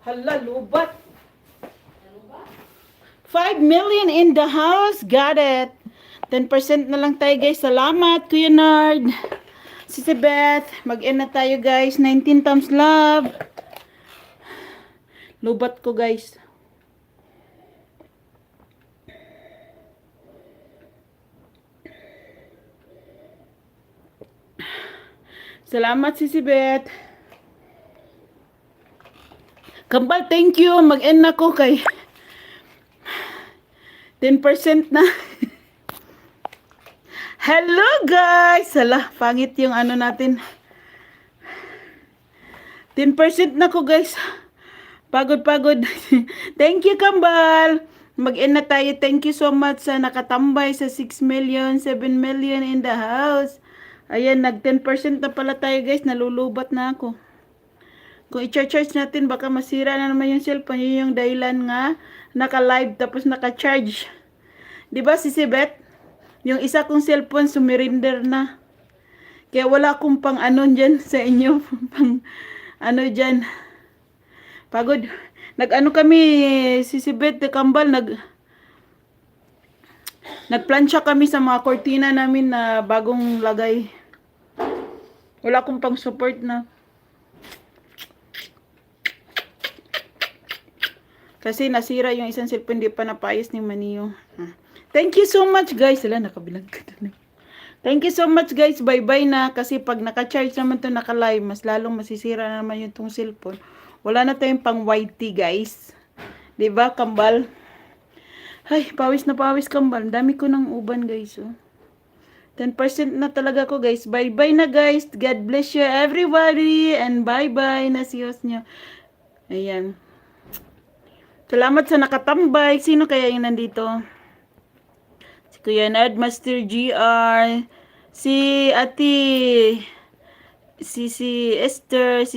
Hala, lubat. 5 million in the house. Got it. 10% na lang tayo guys. Salamat, Kuya Nard. Si Beth. Mag-end na tayo guys. 19 times love. Lubat ko guys. Salamat si Beth. Kambal, thank you. Mag-end na ko kay 10% na. Hello guys! Hala, pangit yung ano natin. 10% na ko guys. Pagod. Thank you, Kambal. Mag-end na tayo. Thank you so much sa nakatambay sa 6 million, 7 million in the house. Ayan, nag 10% na pala tayo guys. Nalulubat na ako. Kung i-charge natin, baka masira na naman yung cellphone. Yun yung dahilan nga, naka-live tapos naka-charge. Diba si Beth? Yung isa kong cellphone, sumirinder na. Kaya wala akong pang ano dyan sa inyo. Pang ano dyan. Pagod. Nag-ano kami, si Beth, Kambal, nagplansya kami sa mga kortina namin na bagong lagay. Wala akong pang support na. Kasi nasira yung isang cellphone, di pa napayos ni Maniyo. Thank you so much guys. Sila nakabilang ka na. Thank you so much guys. Bye-bye na. Kasi pag naka-charge naman to naka-live, mas lalong masisira na naman yung tong cellphone. Wala na tayong pang whitey guys. Diba, Kambal? Ay, pawis na pawis, Kambal. Dami ko ng uban guys. Oh. 10% na talaga ko guys. Bye-bye na guys. God bless you everybody. And bye-bye na si host nyo. Ayan. Salamat sa nakatambay. Sino kaya yung nandito? Si Kuya Nard, Master GR, si Ate, si Esther,